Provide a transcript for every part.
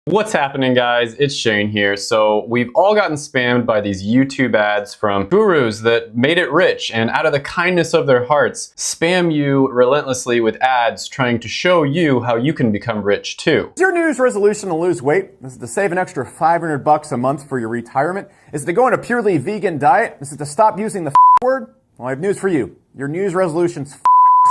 What's happening, guys? It's Shane here. So we've all gotten spammed by these YouTube ads from gurus that made it rich and out of the kindness of their hearts spam you relentlessly with ads trying to show you how you can become rich too. Is your New Year's resolution to lose weight? Is it to save an extra $500 a month for your retirement? Is it to go on a purely vegan diet? Is it to stop using the word? Well, I have news for you. Your New Year's resolutions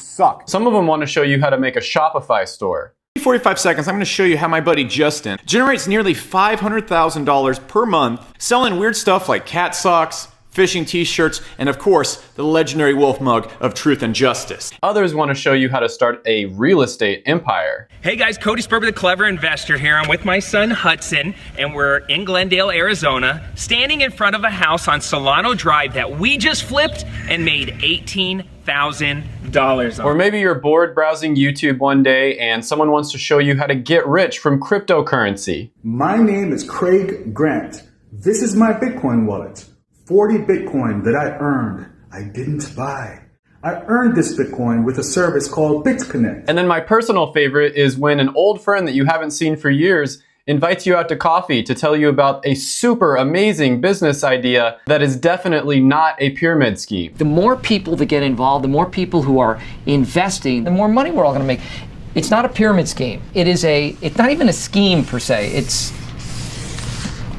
suck. Some of them want to show you how to make a Shopify store. 45 seconds, I'm going to show you how my buddy Justin generates nearly $500,000 per month selling weird stuff like cat socks, fishing t-shirts, and of course, the legendary wolf mug of truth and justice. Others want to show you how to start a real estate empire. Hey guys, Cody Sperber, the Clever Investor here. I'm with my son Hudson, and we're in Glendale, Arizona, standing in front of a house on Solano Drive that we just flipped and made $18,000 on. Or maybe you're bored browsing YouTube one day and someone wants to show you how to get rich from cryptocurrency. My name is Craig Grant. This is my Bitcoin wallet. 40 Bitcoin that I earned. I didn't buy. I earned this Bitcoin with a service called BitConnect. And then my personal favorite is when an old friend that you haven't seen for years invites you out to coffee to tell you about a super amazing business idea that is definitely not a pyramid scheme. The more people that get involved, the more people who are investing, the more money we're all going to make. It's not a pyramid scheme. It's not even a scheme per se.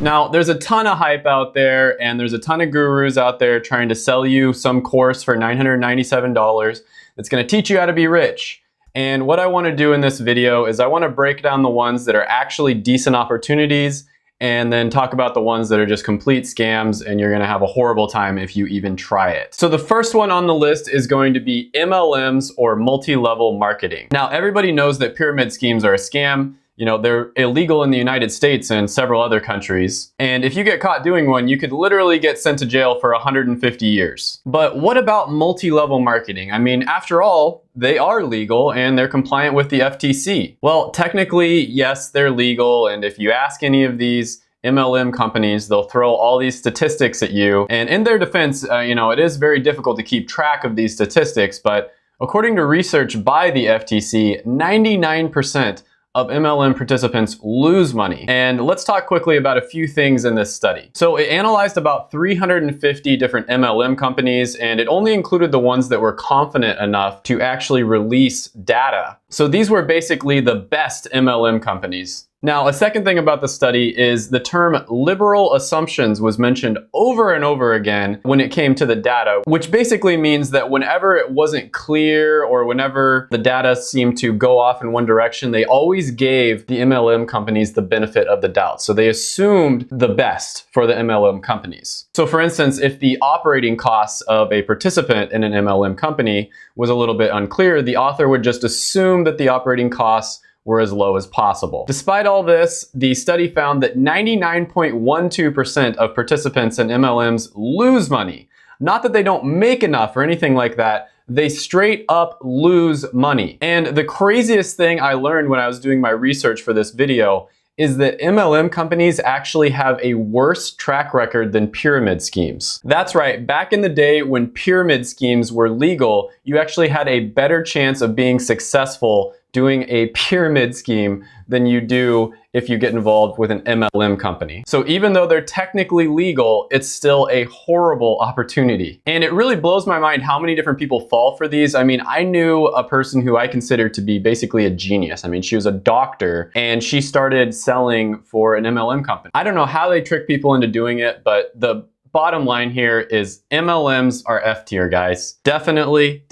Now, there's a ton of hype out there, and there's a ton of gurus out there trying to sell you some course for $997 that's going to teach you how to be rich. And what I want to do in this video is I want to break down the ones that are actually decent opportunities and then talk about the ones that are just complete scams and you're going to have a horrible time if you even try it. So the first one on the list is going to be MLMs, or multi-level marketing. Now, everybody knows that pyramid schemes are a scam. You know, they're illegal in the United States and several other countries. And if you get caught doing one, you could literally get sent to jail for 150 years. But what about multi-level marketing? I mean, after all, they are legal and they're compliant with the FTC. Well, technically, yes, they're legal. And if you ask any of these MLM companies, they'll throw all these statistics at you. And in their defense, it is very difficult to keep track of these statistics. But according to research by the FTC, 99% of MLM participants lose money. And let's talk quickly about a few things in this study. So it analyzed about 350 different MLM companies, and it only included the ones that were confident enough to actually release data. So these were basically the best MLM companies. Now, a second thing about the study is the term liberal assumptions was mentioned over and over again when it came to the data, which basically means that whenever it wasn't clear or whenever the data seemed to go off in one direction, they always gave the MLM companies the benefit of the doubt. So they assumed the best for the MLM companies. So for instance, if the operating costs of a participant in an MLM company was a little bit unclear, the author would just assume that the operating costs were as low as possible. Despite all this, the study found that 99.12% of participants in MLMs lose money. Not that they don't make enough or anything like that, they straight up lose money. And the craziest thing I learned when I was doing my research for this video is that MLM companies actually have a worse track record than pyramid schemes. That's right, back in the day when pyramid schemes were legal, you actually had a better chance of being successful doing a pyramid scheme than you do if you get involved with an MLM company. So even though they're technically legal, it's still a horrible opportunity. And it really blows my mind how many different people fall for these. I mean, I knew a person who I consider to be basically a genius. I mean, she was a doctor and she started selling for an MLM company. I don't know how they trick people into doing it, but the bottom line here is MLMs are F tier, guys. Definitely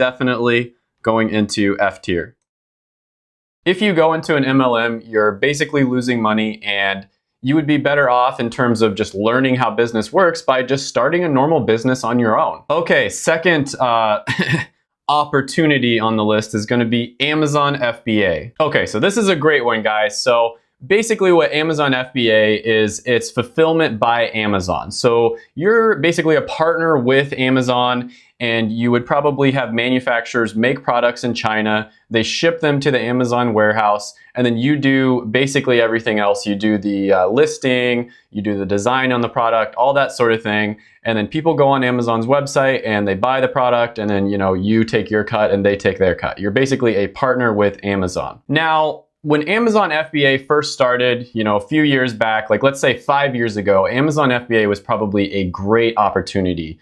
going into F tier. If you go into an MLM, you're basically losing money, and you would be better off in terms of just learning how business works by just starting a normal business on your own. Okay, second opportunity on the list is going to be Amazon FBA. Okay, so this is a great one, guys. So basically what Amazon FBA is, it's fulfillment by Amazon. So you're basically a partner with Amazon, and you would probably have manufacturers make products in China. They ship them to the Amazon warehouse, and then you do basically everything else. You do the listing, you do the design on the product, all that sort of thing. And then people go on Amazon's website and they buy the product, and then you take your cut and they take their cut. You're basically a partner with Amazon. Now, when Amazon FBA first started, a few years back, like let's say 5 years ago, Amazon FBA was probably a great opportunity.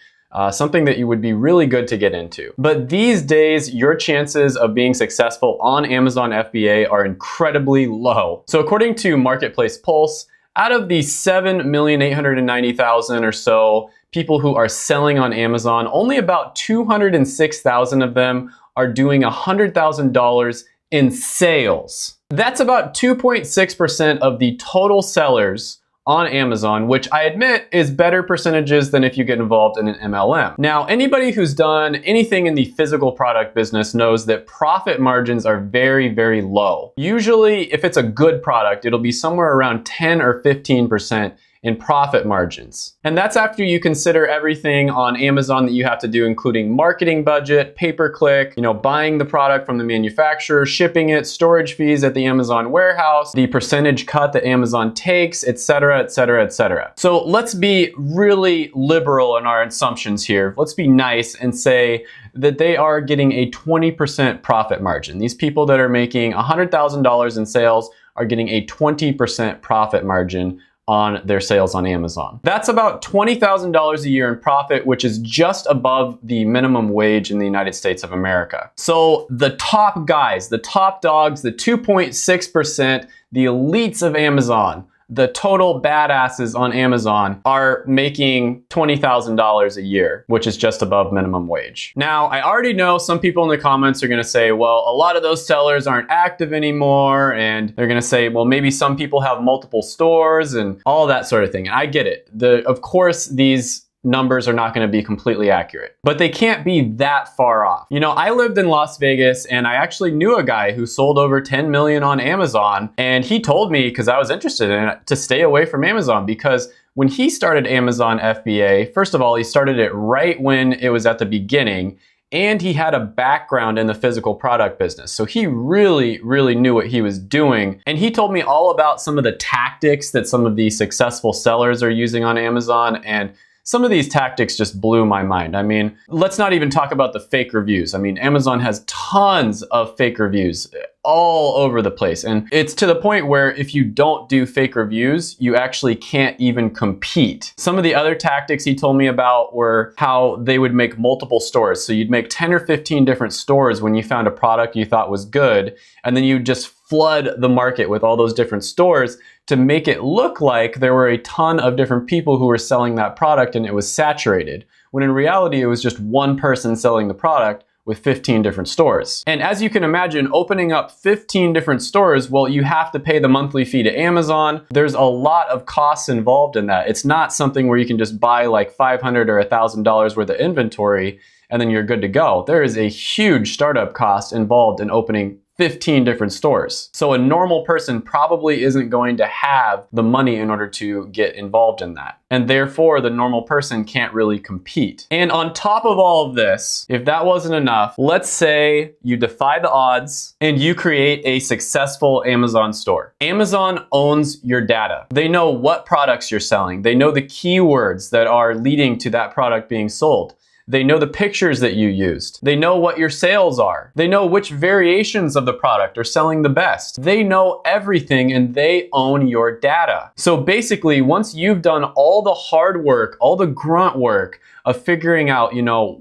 Something that you would be really good to get into. But these days, your chances of being successful on Amazon FBA are incredibly low. So according to Marketplace Pulse, out of the 7,890,000 or so people who are selling on Amazon, only about 206,000 of them are doing $100,000 in sales. That's about 2.6% of the total sellers on Amazon, which I admit is better percentages than if you get involved in an MLM. Now, anybody who's done anything in the physical product business knows that profit margins are very, very low. Usually, if it's a good product, it'll be somewhere around 10 or 15% in profit margins. And that's after you consider everything on Amazon that you have to do, including marketing budget, pay-per-click, buying the product from the manufacturer, shipping it, storage fees at the Amazon warehouse, the percentage cut that Amazon takes, etc., etc., etc. So let's be really liberal in our assumptions here. Let's be nice and say that they are getting a 20% profit margin. These people that are making $100,000 in sales are getting a 20% profit margin on their sales on Amazon. That's about $20,000 a year in profit, which is just above the minimum wage in the United States of America. So the top guys, the top dogs, the 2.6%, the elites of Amazon, the total badasses on Amazon are making $20,000 a year, which is just above minimum wage. Now, I already know some people in the comments are gonna say, well, a lot of those sellers aren't active anymore, and they're gonna say, well, maybe some people have multiple stores and all that sort of thing. And I get it. Of course, these numbers are not going to be completely accurate, but they can't be that far off. I lived in Las Vegas and I actually knew a guy who sold over 10 million on Amazon, and he told me, because I was interested in it, to stay away from Amazon because when he started Amazon FBA, first of all, he started it right when it was at the beginning, and he had a background in the physical product business. So he really, really knew what he was doing. And he told me all about some of the tactics that some of these successful sellers are using on Amazon, and some of these tactics just blew my mind. I mean, let's not even talk about the fake reviews. I mean, Amazon has tons of fake reviews all over the place. And it's to the point where if you don't do fake reviews, you actually can't even compete. Some of the other tactics he told me about were how they would make multiple stores. So you'd make 10 or 15 different stores when you found a product you thought was good, and then you just flood the market with all those different stores to make it look like there were a ton of different people who were selling that product and it was saturated, when in reality it was just one person selling the product with 15 different stores. And as you can imagine, opening up 15 different stores, well, you have to pay the monthly fee to Amazon. There's a lot of costs involved in that. It's not something where you can just buy like $500 or $1,000 worth of inventory and then you're good to go. There is a huge startup cost involved in opening 15 different stores. So a normal person probably isn't going to have the money in order to get involved in that. And therefore, the normal person can't really compete. And on top of all of this, if that wasn't enough, let's say you defy the odds and you create a successful Amazon store. Amazon owns your data. They know what products you're selling. They know the keywords that are leading to that product being sold. They know the pictures that you used. They know what your sales are. They know which variations of the product are selling the best. They know everything and they own your data. So basically, once you've done all the hard work, all the grunt work of figuring out,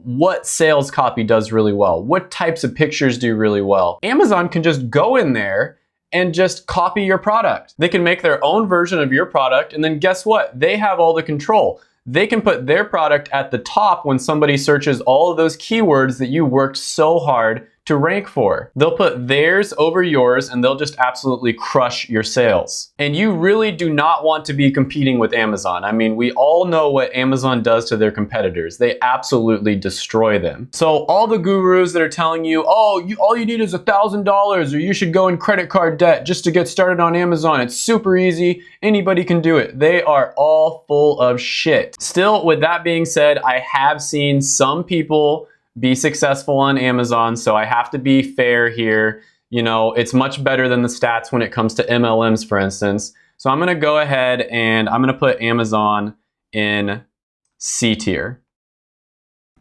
what sales copy does really well, what types of pictures do really well, Amazon can just go in there and just copy your product. They can make their own version of your product, and then guess what? They have all the control. They can put their product at the top when somebody searches all of those keywords that you worked so hard to rank for. They'll put theirs over yours and they'll just absolutely crush your sales. And you really do not want to be competing with Amazon. I mean, we all know what Amazon does to their competitors. They absolutely destroy them. So all the gurus that are telling you, oh, all you need is $1,000 or you should go in credit card debt just to get started on Amazon. It's super easy. Anybody can do it. They are all full of shit. Still, with that being said, I have seen some people be successful on Amazon, so I have to be fair here. It's much better than the stats when it comes to MLMs, for instance. So I'm gonna go ahead and I'm gonna put Amazon in C tier.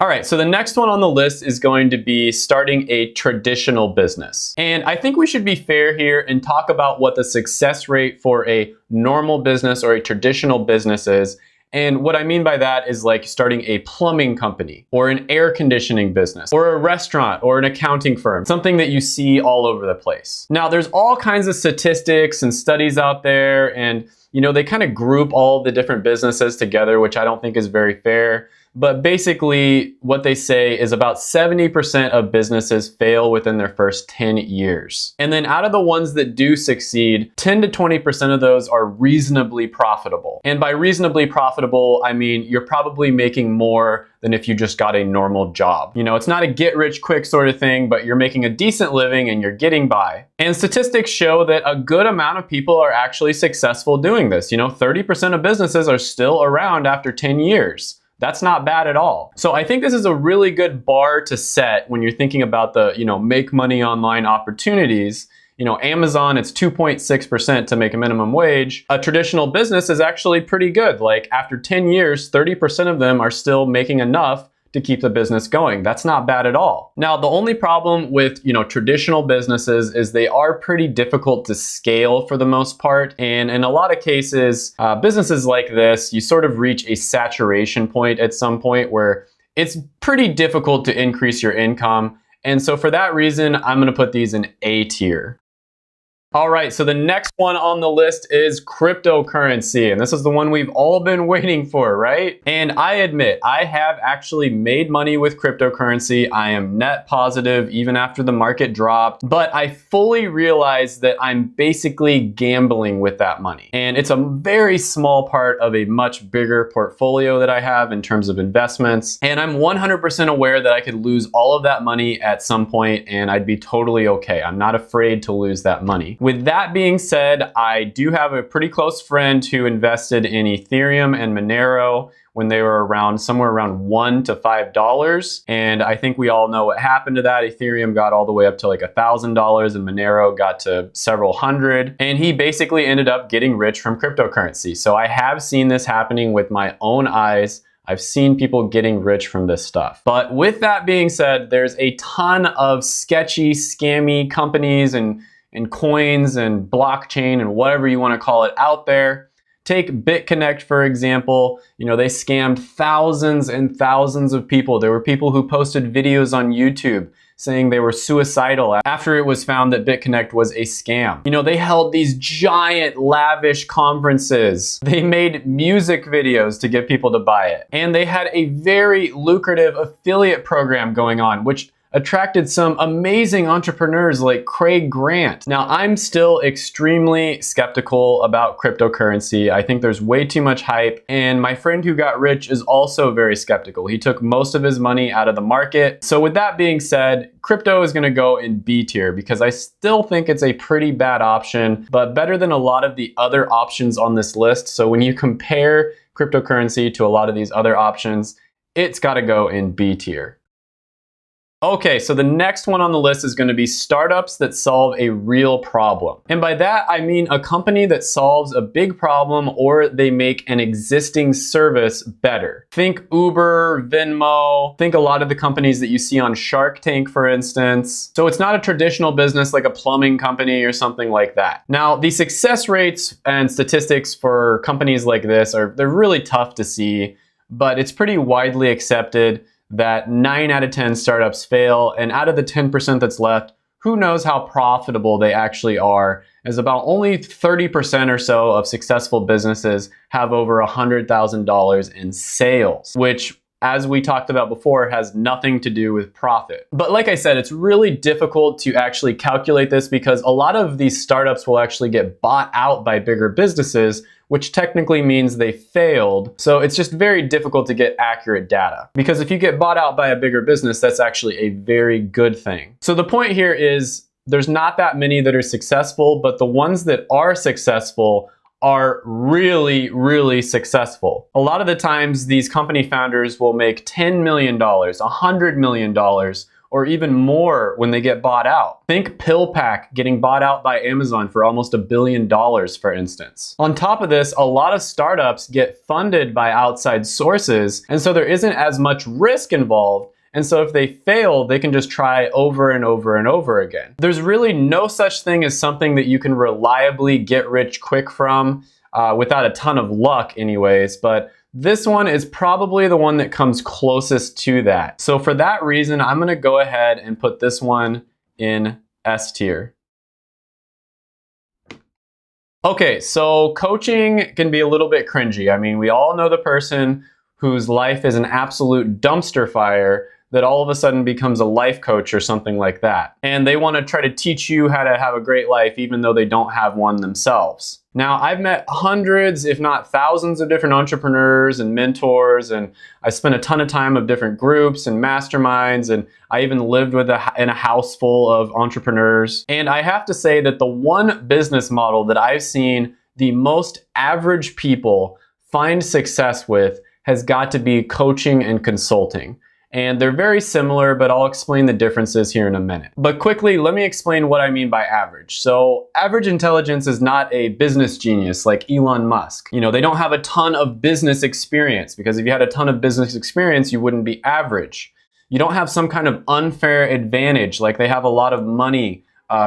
All right, so the next one on the list is going to be starting a traditional business. And I think we should be fair here and talk about what the success rate for a normal business or a traditional business is. And what I mean by that is like starting a plumbing company or an air conditioning business or a restaurant or an accounting firm, something that you see all over the place. Now, there's all kinds of statistics and studies out there, and they kind of group all the different businesses together, which I don't think is very fair. But basically, what they say is about 70% of businesses fail within their first 10 years. And then out of the ones that do succeed, 10 to 20% of those are reasonably profitable. And by reasonably profitable, I mean you're probably making more than if you just got a normal job. It's not a get rich quick sort of thing, but you're making a decent living and you're getting by. And statistics show that a good amount of people are actually successful doing this. 30% of businesses are still around after 10 years. That's not bad at all. So I think this is a really good bar to set when you're thinking about the, make money online opportunities. Amazon, it's 2.6% to make a minimum wage. A traditional business is actually pretty good. Like after 10 years, 30% of them are still making enough to keep the business going. That's not bad at all. Now, the only problem with, traditional businesses is they are pretty difficult to scale for the most part. And in a lot of cases, businesses like this, you sort of reach a saturation point at some point where it's pretty difficult to increase your income. And so for that reason, I'm gonna put these in A tier. All right, so the next one on the list is cryptocurrency, and this is the one we've all been waiting for, right? And I admit, I have actually made money with cryptocurrency. I am net positive even after the market dropped, but I fully realize that I'm basically gambling with that money. And it's a very small part of a much bigger portfolio that I have in terms of investments. And I'm 100% aware that I could lose all of that money at some point and I'd be totally okay. I'm not afraid to lose that money. With that being said, I do have a pretty close friend who invested in Ethereum and Monero when they were somewhere around $1 to $5. And I think we all know what happened to that. Ethereum got all the way up to like $1,000 and Monero got to several hundred. And he basically ended up getting rich from cryptocurrency. So I have seen this happening with my own eyes. I've seen people getting rich from this stuff. But with that being said, there's a ton of sketchy, scammy companies and coins and blockchain and whatever you want to call it out there. Take BitConnect, for example. They scammed thousands and thousands of people. There were people who posted videos on YouTube saying they were suicidal after it was found that BitConnect was a scam. They held these giant, lavish conferences. They made music videos to get people to buy it. And they had a very lucrative affiliate program going on, which attracted some amazing entrepreneurs like Craig Grant. Now, I'm still extremely skeptical about cryptocurrency. I think there's way too much hype. And my friend who got rich is also very skeptical. He took most of his money out of the market. So with that being said, crypto is gonna go in B tier because I still think it's a pretty bad option, but better than a lot of the other options on this list. So when you compare cryptocurrency to a lot of these other options, it's gotta go in B tier. Okay, so the next one on the list is going to be startups that solve a real problem. And by that, I mean a company that solves a big problem or they make an existing service better. Think Uber, Venmo, think a lot of the companies that you see on Shark Tank, for instance. So it's not a traditional business like a plumbing company or something like that. Now, the success rates and statistics for companies like this they're really tough to see, but it's pretty widely accepted that 9 out of 10 startups fail, and out of the 10% that's left, who knows how profitable they actually are, as about only 30% or so of successful businesses have over $100,000 in sales, which, as we talked about before, has nothing to do with profit. But like I said, it's really difficult to actually calculate this because a lot of these startups will actually get bought out by bigger businesses, which technically means they failed. So it's just very difficult to get accurate data. Because if you get bought out by a bigger business, that's actually a very good thing. So the point here is there's not that many that are successful, but the ones that are successful are really, really successful. A lot of the times, these company founders will make $10 million, $100 million, or even more when they get bought out. Think PillPack getting bought out by Amazon for almost $1 billion, for instance. On top of this, a lot of startups get funded by outside sources, and so there isn't as much risk involved. And so if they fail, they can just try over and over and over again. There's really no such thing as something that you can reliably get rich quick from without a ton of luck anyways, but this one is probably the one that comes closest to that. So for that reason, I'm gonna go ahead and put this one in S tier. Okay, so coaching can be a little bit cringy. I mean, we all know the person whose life is an absolute dumpster fire that all of a sudden becomes a life coach or something like that. And they want to try to teach you how to have a great life even though they don't have one themselves. Now, I've met hundreds, if not thousands of different entrepreneurs and mentors, and I spent a ton of time of different groups and masterminds, and I even lived in a house full of entrepreneurs. And I have to say that the one business model that I've seen the most average people find success with has got to be coaching and consulting. And they're very similar, but I'll explain the differences here in a minute. But quickly, let me explain what I mean by average. So average intelligence is not a business genius like Elon Musk. You know, they don't have a ton of business experience, because if you had a ton of business experience, you wouldn't be average. You don't have some kind of unfair advantage, like they have a lot of money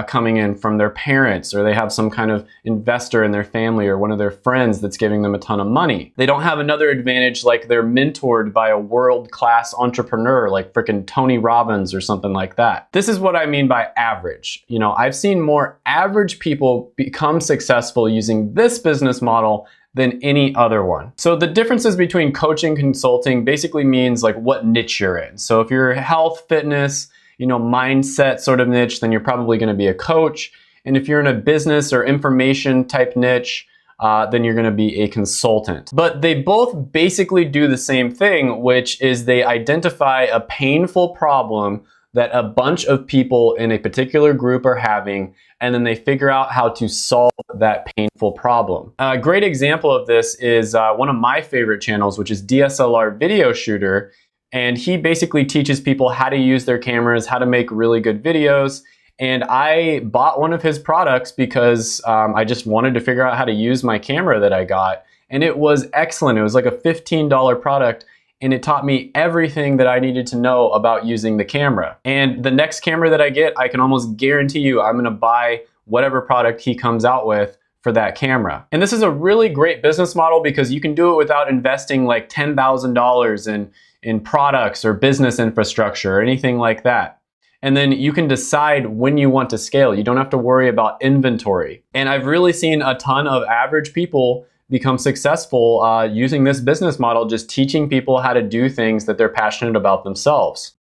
coming in from their parents, or they have some kind of investor in their family or one of their friends that's giving them a ton of money. They don't have another advantage like they're mentored by a world-class entrepreneur like frickin' Tony Robbins or something like that. This is what I mean by average. You know, I've seen more average people become successful using this business model than any other one. So the differences between coaching and consulting basically means like what niche you're in. So if you're health, fitness, you know, mindset sort of niche, then you're probably going to be a coach. And if you're in a business or information type niche, then you're going to be a consultant. But they both basically do the same thing, which is they identify a painful problem that a bunch of people in a particular group are having, and then they figure out how to solve that painful problem. A great example of this is one of my favorite channels, which is DSLR Video Shooter. And he basically teaches people how to use their cameras, how to make really good videos. And I bought one of his products because I just wanted to figure out how to use my camera that I got. And it was excellent. It was like a $15 product, and it taught me everything that I needed to know about using the camera. And the next camera that I get, I can almost guarantee you I'm gonna buy whatever product he comes out with for that camera. And this is a really great business model because you can do it without investing like $10,000 in products or business infrastructure or anything like that. And then you can decide when you want to scale. You don't have to worry about inventory. And I've really seen a ton of average people become successful using this business model, just teaching people how to do things that they're passionate about themselves.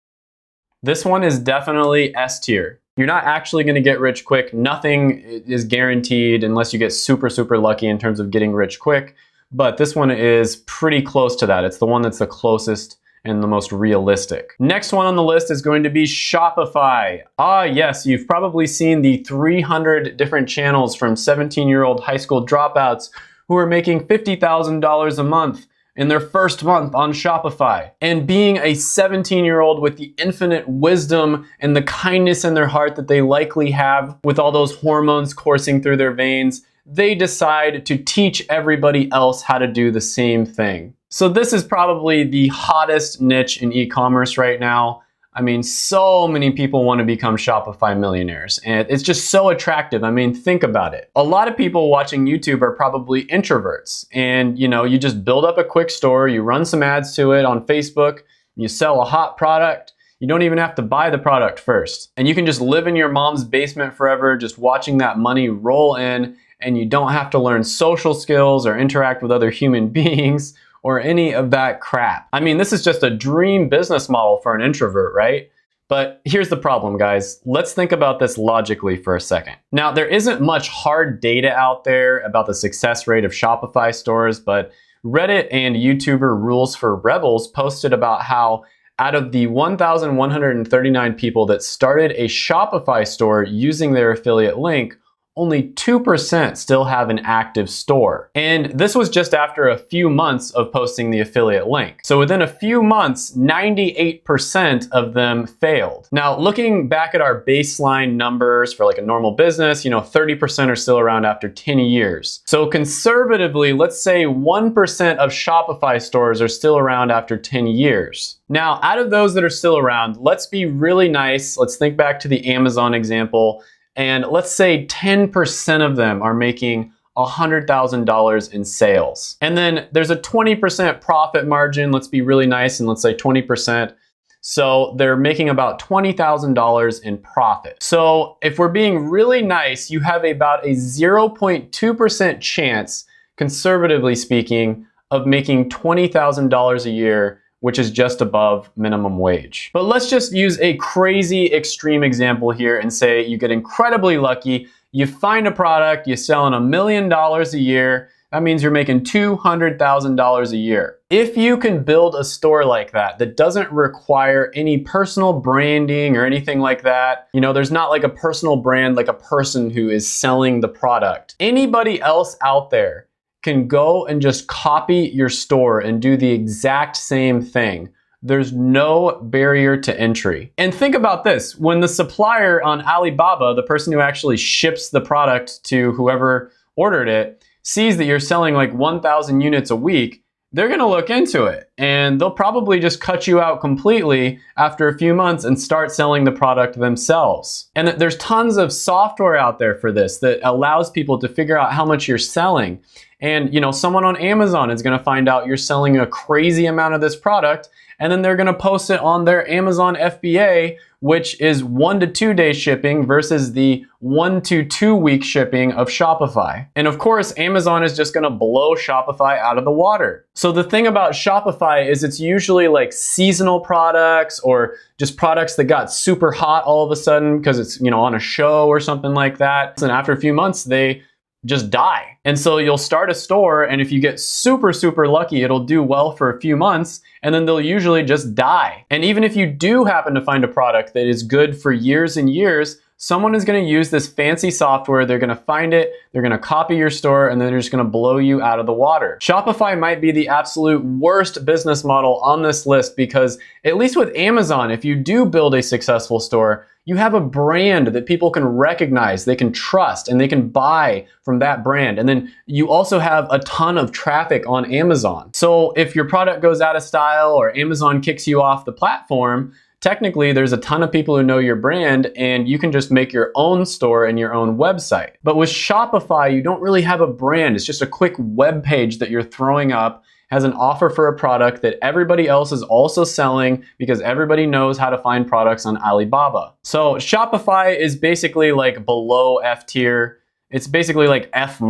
This one is definitely S tier. You're not actually going to get rich quick. Nothing is guaranteed unless you get super, super lucky in terms of getting rich quick. But this one is pretty close to that. It's the one that's the closest and the most realistic. Next one on the list is going to be Shopify. Ah, yes, you've probably seen the 300 different channels from 17-year-old high school dropouts who are making $50,000 a month in their first month on Shopify. And being a 17-year-old with the infinite wisdom and the kindness in their heart that they likely have with all those hormones coursing through their veins, they decide to teach everybody else how to do the same thing. So this is probably the hottest niche in e-commerce right now. I mean, so many people want to become Shopify millionaires, and it's just so attractive. I mean, think about it. A lot of people watching YouTube are probably introverts, and you know, you just build up a quick store, you run some ads to it on Facebook, you sell a hot product. You don't even have to buy the product first. And you can just live in your mom's basement forever, just watching that money roll in, and you don't have to learn social skills or interact with other human beings or any of that crap. I mean, this is just a dream business model for an introvert, right? But here's the problem, guys. Let's think about this logically for a second. Now, there isn't much hard data out there about the success rate of Shopify stores, but Reddit and YouTuber Rules for Rebels posted about how out of the 1,139 people that started a Shopify store using their affiliate link, only 2% still have an active store. And this was just after a few months of posting the affiliate link. So within a few months, 98% of them failed. Now, looking back at our baseline numbers for like a normal business, 30% are still around after 10 years. So conservatively, let's say 1% of Shopify stores are still around after 10 years. Now, out of those that are still around, let's be really nice. Let's think back to the Amazon example. And let's say 10% of them are making $100,000 in sales. And then there's a 20% profit margin. Let's be really nice and let's say 20%. So they're making about $20,000 in profit. So if we're being really nice, you have about a 0.2% chance, conservatively speaking, of making $20,000 a year, which is just above minimum wage. But let's just use a crazy extreme example here and say you get incredibly lucky, you find a product, you sell $1 million a year, that means you're making $200,000 a year. If you can build a store like that doesn't require any personal branding or anything like that, there's not like a personal brand, like a person who is selling the product. Anybody else out there can go and just copy your store and do the exact same thing. There's no barrier to entry. And think about this, when the supplier on Alibaba, the person who actually ships the product to whoever ordered it, sees that you're selling like 1,000 units a week, they're gonna look into it and they'll probably just cut you out completely after a few months and start selling the product themselves. And there's tons of software out there for this that allows people to figure out how much you're selling. And someone on Amazon is gonna find out you're selling a crazy amount of this product, and then they're gonna post it on their Amazon FBA, which is 1 to 2 day shipping versus the 1 to 2 week shipping of Shopify. And of course, Amazon is just gonna blow Shopify out of the water. So the thing about Shopify is it's usually like seasonal products or just products that got super hot all of a sudden because it's, on a show or something like that. And after a few months, they just die. And so you'll start a store, and if you get super, super lucky, it'll do well for a few months, and then they'll usually just die. And even if you do happen to find a product that is good for years and years, someone is gonna use this fancy software, they're gonna find it, they're gonna copy your store, and then they're just gonna blow you out of the water. Shopify might be the absolute worst business model on this list because, at least with Amazon, if you do build a successful store, you have a brand that people can recognize, they can trust, and they can buy from that brand. And then you also have a ton of traffic on Amazon. So if your product goes out of style or Amazon kicks you off the platform, technically there's a ton of people who know your brand and you can just make your own store and your own website. But with Shopify, you don't really have a brand. It's just a quick web page that you're throwing up, has an offer for a product that everybody else is also selling because everybody knows how to find products on Alibaba. So Shopify is basically like below F tier. It's basically like F-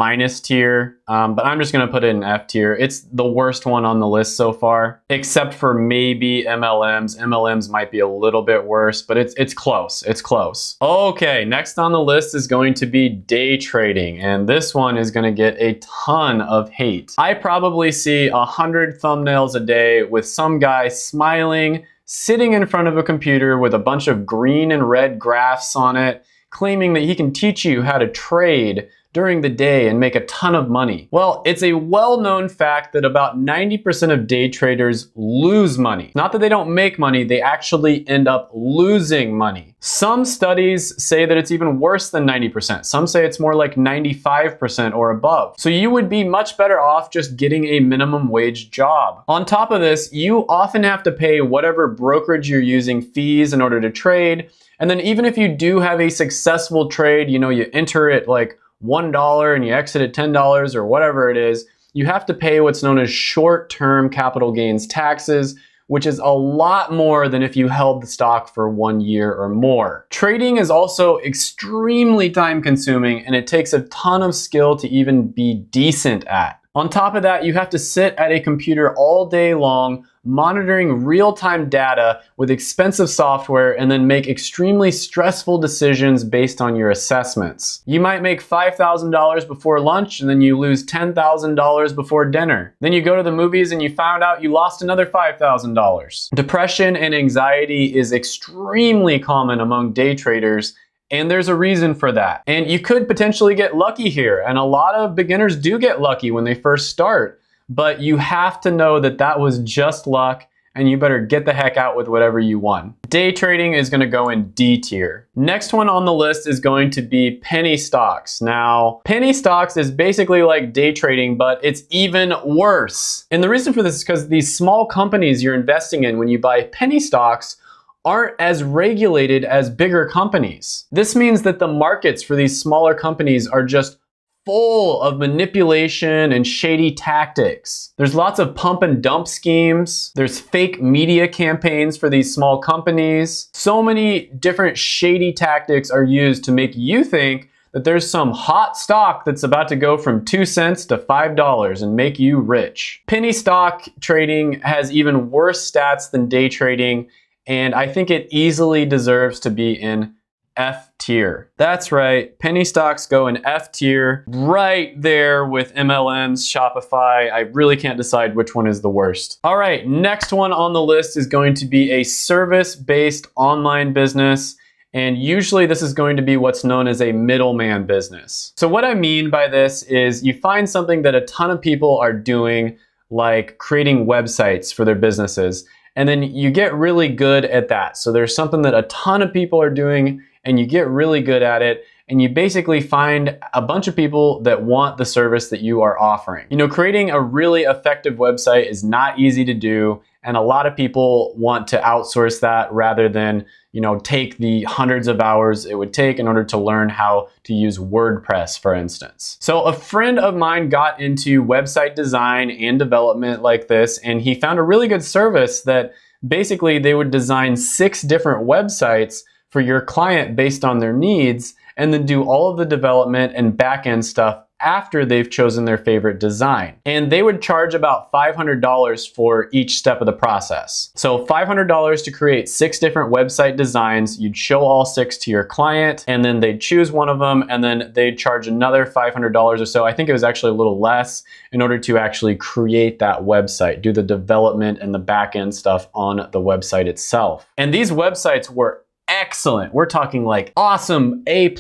tier, but I'm just gonna put it in F tier. It's the worst one on the list so far, except for maybe MLMs. MLMs might be a little bit worse, but it's close, it's close. Okay, next on the list is going to be day trading, and this one is gonna get a ton of hate. I probably see 100 thumbnails a day with some guy smiling, sitting in front of a computer with a bunch of green and red graphs on it, claiming that he can teach you how to trade during the day and make a ton of money. Well, it's a well-known fact that about 90% of day traders lose money. Not that they don't make money, they actually end up losing money. Some studies say that it's even worse than 90%. Some say it's more like 95% or above. So you would be much better off just getting a minimum wage job. On top of this, you often have to pay whatever brokerage you're using fees in order to trade. And then even if you do have a successful trade, you enter it like $1 and you exit at $10 or whatever it is, you have to pay what's known as short-term capital gains taxes, which is a lot more than if you held the stock for 1 year or more. Trading is also extremely time consuming and it takes a ton of skill to even be decent at. On top of that, you have to sit at a computer all day long, monitoring real-time data with expensive software and then make extremely stressful decisions based on your assessments. You might make $5,000 before lunch and then you lose $10,000 before dinner. Then you go to the movies and you found out you lost another $5,000. Depression and anxiety is extremely common among day traders, And there's a reason for that. And you could potentially get lucky here. And a lot of beginners do get lucky when they first start. But you have to know that that was just luck, and you better get the heck out with whatever you won. Day trading is going to go in D tier. Next one on the list is going to be penny stocks. Now, penny stocks is basically like day trading, but it's even worse. And the reason for this is because these small companies you're investing in when you buy penny stocks aren't as regulated as bigger companies. This means that the markets for these smaller companies are just full of manipulation and shady tactics. There's lots of pump and dump schemes. There's fake media campaigns for these small companies. So many different shady tactics are used to make you think that there's some hot stock that's about to go from 2 cents to $5 and make you rich. Penny stock trading has even worse stats than day trading, and I think it easily deserves to be in F tier. That's right, penny stocks go in F tier, right there with MLMs, Shopify. I really can't decide which one is the worst. All right, next one on the list is going to be a service-based online business. And usually this is going to be what's known as a middleman business. So what I mean by this is you find something that a ton of people are doing, like creating websites for their businesses. And then you get really good at that. So there's something that a ton of people are doing and you get really good at it. And you basically find a bunch of people that want the service that you are offering. You know, creating a really effective website is not easy to do. And a lot of people want to outsource that rather than, you know, take the hundreds of hours it would take in order to learn how to use WordPress, for instance. So a friend of mine got into website design and development like this, and he found a really good service that basically they would design 6 different websites for your client based on their needs, and then do all of the development and back-end stuff after they've chosen their favorite design. And they would charge about $500 for each step of the process. So $500 to create 6 different website designs. You'd show all 6 to your client, and then they'd choose one of them, and then they'd charge another $500 or so. I think it was actually a little less in order to actually create that website, do the development and the back-end stuff on the website itself. And these websites were excellent. We're talking like awesome A++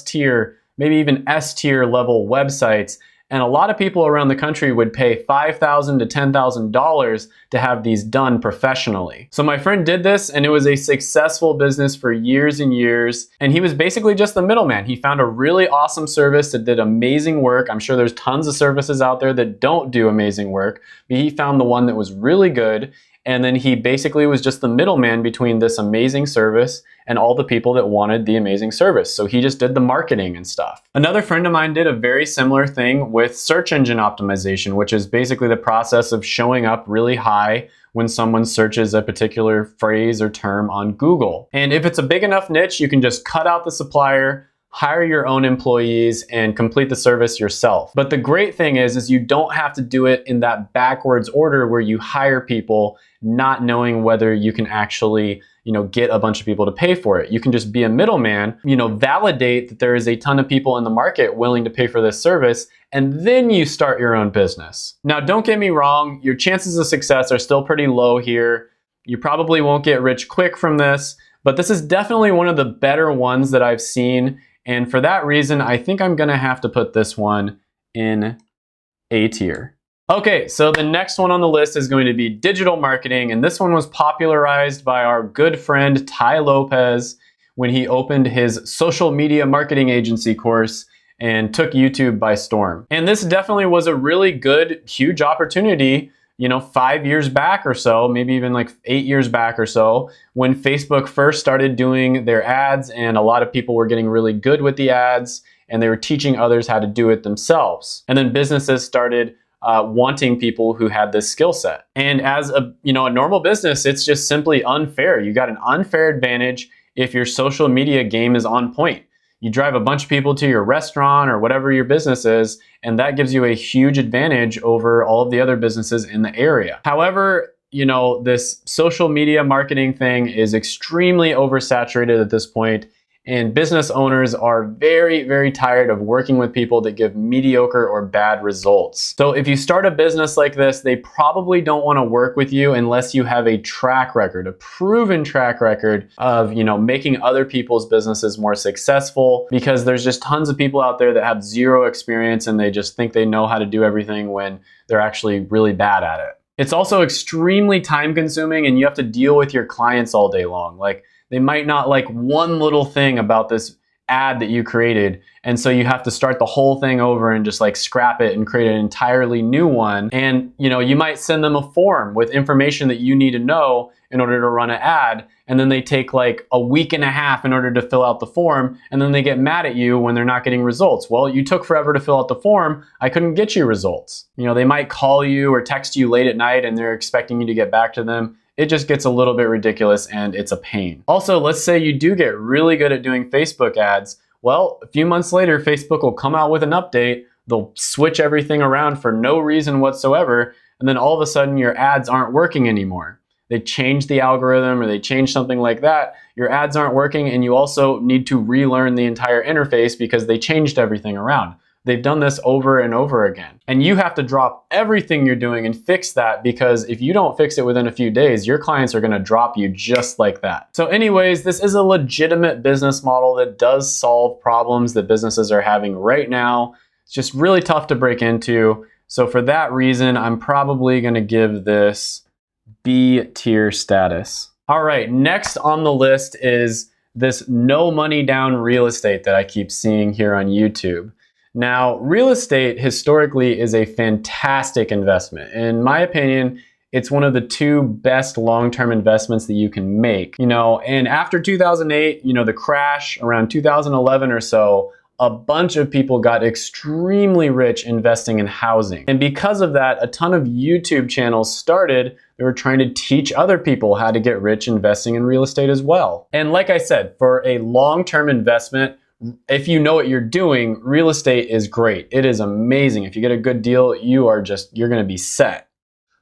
tier, maybe even S tier level websites. And a lot of people around the country would pay $5,000 to $10,000 to have these done professionally. So my friend did this, and it was a successful business for years and years. And he was basically just the middleman. He found a really awesome service that did amazing work. I'm sure there's tons of services out there that don't do amazing work, but he found the one that was really good. And then he basically was just the middleman between this amazing service and all the people that wanted the amazing service. So he just did the marketing and stuff. Another friend of mine did a very similar thing with search engine optimization, which is basically the process of showing up really high when someone searches a particular phrase or term on Google. And if it's a big enough niche, you can just cut out the supplier, hire your own employees, and complete the service yourself. But the great thing is you don't have to do it in that backwards order where you hire people not knowing whether you can actually, get a bunch of people to pay for it. You can just be a middleman, validate that there is a ton of people in the market willing to pay for this service, and then you start your own business. Now, don't get me wrong, your chances of success are still pretty low here. You probably won't get rich quick from this, but this is definitely one of the better ones that I've seen. And for that reason, I think I'm gonna have to put this one in A tier. Okay, so the next one on the list is going to be digital marketing, and this one was popularized by our good friend Ty Lopez when he opened his social media marketing agency course and took YouTube by storm. And this definitely was a really good, huge opportunity, 5 years back or so, maybe even like 8 years back or so, when Facebook first started doing their ads, and a lot of people were getting really good with the ads, and they were teaching others how to do it themselves. And then businesses started wanting people who had this skill set. And as a normal business, it's just simply unfair. You got an unfair advantage if your social media game is on point. You drive a bunch of people to your restaurant or whatever your business is, and that gives you a huge advantage over all of the other businesses in the area. However, this social media marketing thing is extremely oversaturated at this point, And business owners are very, very tired of working with people that give mediocre or bad results. So if you start a business like this, they probably don't want to work with you unless you have a track record, a proven track record of, making other people's businesses more successful, because there's just tons of people out there that have zero experience and they just think they know how to do everything when they're actually really bad at it. It's also extremely time consuming and you have to deal with your clients all day long. Like, they might not like one little thing about this ad that you created, and so you have to start the whole thing over and just like scrap it and create an entirely new one. And you might send them a form with information that you need to know in order to run an ad, and then they take like a week and a half in order to fill out the form, and then they get mad at you when they're not getting results. Well, you took forever to fill out the form, I couldn't get you results. They might call you or text you late at night and they're expecting you to get back to them. It just gets a little bit ridiculous and it's a pain. Also, let's say you do get really good at doing Facebook ads. Well, a few months later, Facebook will come out with an update. They'll switch everything around for no reason whatsoever. And then all of a sudden your ads aren't working anymore. They change the algorithm or they change something like that. Your ads aren't working and you also need to relearn the entire interface because they changed everything around. They've done this over and over again. And you have to drop everything you're doing and fix that, because if you don't fix it within a few days, your clients are gonna drop you just like that. So anyways, this is a legitimate business model that does solve problems that businesses are having right now. It's just really tough to break into. So for that reason, I'm probably gonna give this B tier status. All right, next on the list is this no money down real estate that I keep seeing here on YouTube. Now, real estate historically is a fantastic investment. In my opinion, it's one of the two best long-term investments that you can make. And after 2008, the crash around 2011 or so, a bunch of people got extremely rich investing in housing. And because of that, a ton of YouTube channels started. They were trying to teach other people how to get rich investing in real estate as well. And like I said, for a long-term investment, if you know what you're doing, real estate is great. It is amazing. If you get a good deal, you're going to be set.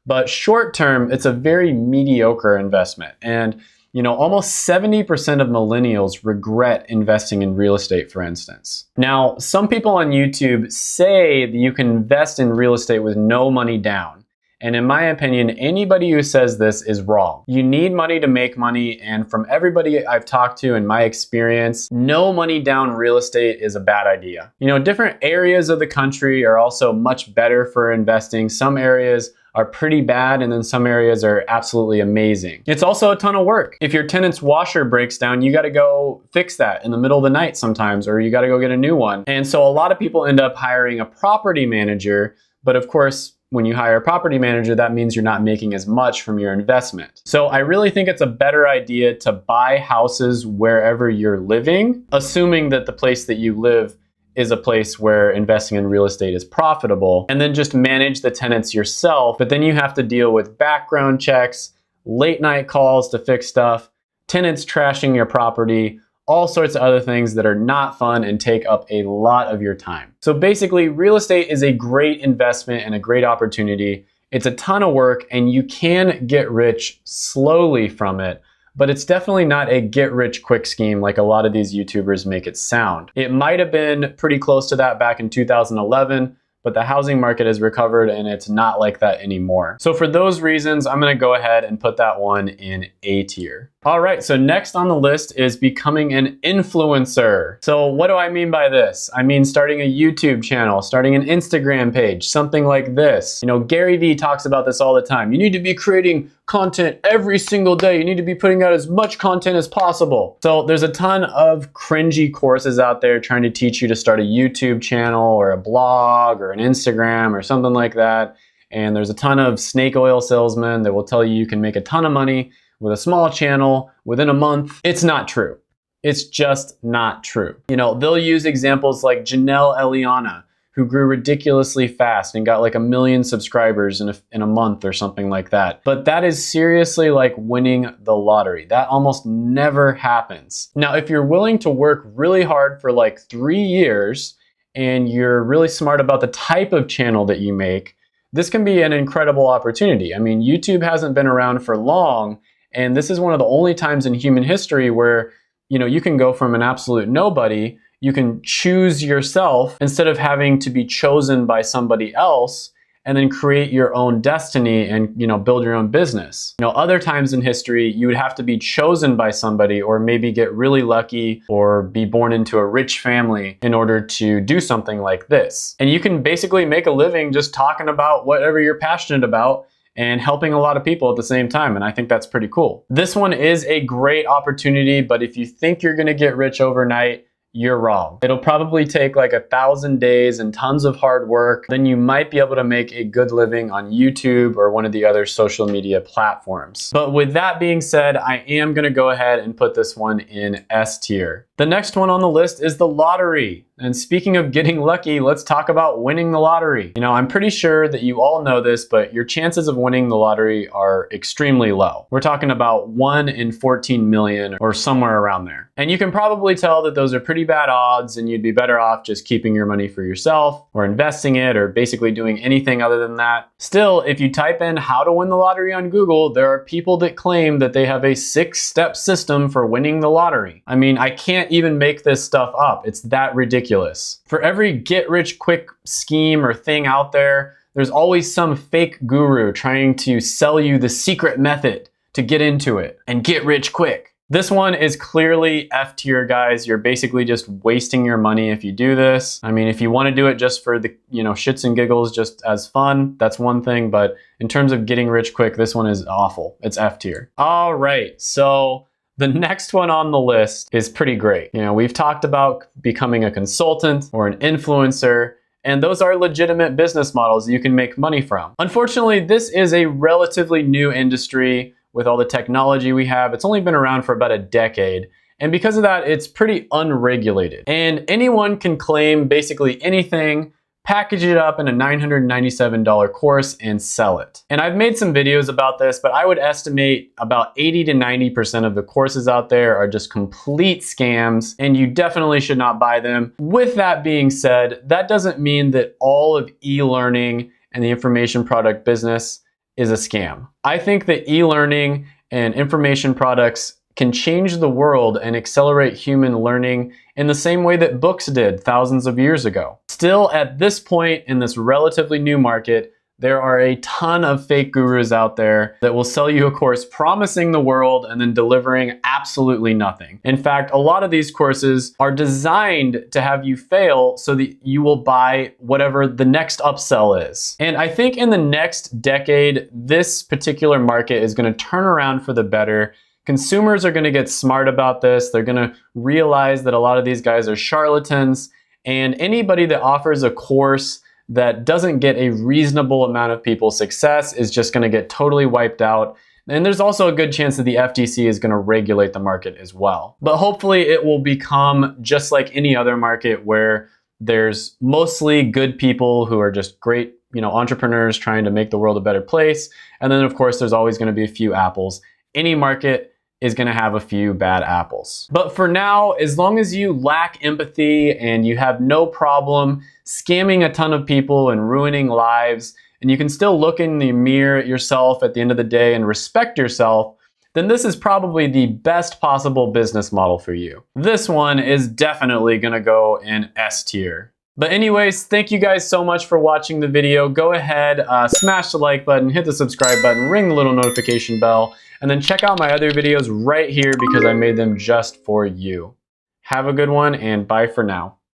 But short term, it's a very mediocre investment. And almost 70% of millennials regret investing in real estate, for instance. Now, some people on YouTube say that you can invest in real estate with no money down. And in my opinion, anybody who says this is wrong. You need money to make money, and from everybody I've talked to in my experience, no money down real estate is a bad idea. Different areas of the country are also much better for investing. Some areas are pretty bad, and then some areas are absolutely amazing. It's also a ton of work. If your tenant's washer breaks down, you gotta go fix that in the middle of the night sometimes, or you gotta go get a new one. And so a lot of people end up hiring a property manager, but of course, when you hire a property manager, that means you're not making as much from your investment. So I really think it's a better idea to buy houses wherever you're living, assuming that the place that you live is a place where investing in real estate is profitable, and then just manage the tenants yourself. But then you have to deal with background checks, late night calls to fix stuff, tenants trashing your property, all sorts of other things that are not fun and take up a lot of your time. So basically, real estate is a great investment and a great opportunity. It's a ton of work and you can get rich slowly from it, but it's definitely not a get rich quick scheme like a lot of these YouTubers make it sound. It might have been pretty close to that back in 2011, but the housing market has recovered and it's not like that anymore. So for those reasons, I'm gonna go ahead and put that one in A tier. All right, so next on the list is becoming an influencer. So what do I mean by this? I mean starting a YouTube channel, starting an Instagram page, something like this. Gary Vee talks about this all the time. You need to be creating content every single day. You need to be putting out as much content as possible. So there's a ton of cringy courses out there trying to teach you to start a YouTube channel or a blog or an Instagram or something like that. And there's a ton of snake oil salesmen that will tell you you can make a ton of money with a small channel within a month. It's not true. It's just not true. They'll use examples like Janelle Eliana, who grew ridiculously fast and got like 1 million subscribers in a month or something like that. But that is seriously like winning the lottery. That almost never happens. Now, if you're willing to work really hard for like 3 years and you're really smart about the type of channel that you make, this can be an incredible opportunity. I mean, YouTube hasn't been around for long, and this is one of the only times in human history where you can go from an absolute nobody, you can choose yourself instead of having to be chosen by somebody else, and then create your own destiny and build your own business. Other times in history, you would have to be chosen by somebody, or maybe get really lucky or be born into a rich family in order to do something like this. And you can basically make a living just talking about whatever you're passionate about and helping a lot of people at the same time, and I think that's pretty cool. This one is a great opportunity, but if you think you're gonna get rich overnight, you're wrong. It'll probably take like 1,000 days and tons of hard work. Then you might be able to make a good living on YouTube or one of the other social media platforms. But with that being said, I am gonna go ahead and put this one in S tier. The next one on the list is the lottery. And speaking of getting lucky, let's talk about winning the lottery. I'm pretty sure that you all know this, but your chances of winning the lottery are extremely low. We're talking about 1 in 14 million or somewhere around there. And you can probably tell that those are pretty bad odds, and you'd be better off just keeping your money for yourself or investing it or basically doing anything other than that. Still, if you type in how to win the lottery on Google, there are people that claim that they have a 6-step system for winning the lottery. I mean, I can't even make this stuff up. It's that ridiculous. For every get-rich-quick scheme or thing out there, there's always some fake guru trying to sell you the secret method to get into it and get rich quick. This one is clearly F tier, guys. You're basically just wasting your money if you do this. I mean, if you want to do it just for the, shits and giggles, just as fun, that's one thing. But in terms of getting rich quick, this one is awful. It's F tier. All right, so the next one on the list is pretty great. We've talked about becoming a consultant or an influencer, and those are legitimate business models that you can make money from. Unfortunately, this is a relatively new industry with all the technology we have. It's only been around for about a decade. And because of that, it's pretty unregulated. And anyone can claim basically anything, package it up in a $997 course and sell it. And I've made some videos about this, but I would estimate about 80 to 90% of the courses out there are just complete scams, and you definitely should not buy them. With that being said, that doesn't mean that all of e-learning and the information product business is a scam. I think that e-learning and information products can change the world and accelerate human learning in the same way that books did thousands of years ago. Still, at this point in this relatively new market, there are a ton of fake gurus out there that will sell you a course promising the world and then delivering absolutely nothing. In fact, a lot of these courses are designed to have you fail so that you will buy whatever the next upsell is. And I think in the next decade, this particular market is going to turn around for the better. Consumers are going to get smart about this. They're going to realize that a lot of these guys are charlatans, and anybody that offers a course that doesn't get a reasonable amount of people success is just going to get totally wiped out. And there's also a good chance that the FTC is going to regulate the market as well. But hopefully it will become just like any other market where there's mostly good people who are just great, entrepreneurs trying to make the world a better place. And then of course, there's always going to be a few apples. Any market is going to have a few bad apples. But for now, as long as you lack empathy and you have no problem scamming a ton of people and ruining lives, and you can still look in the mirror at yourself at the end of the day and respect yourself, then this is probably the best possible business model for you. This one is definitely going to go in S tier. But anyways, thank you guys so much for watching the video. Go ahead, smash the like button, hit the subscribe button, ring the little notification bell, and then check out my other videos right here because I made them just for you. Have a good one, and bye for now.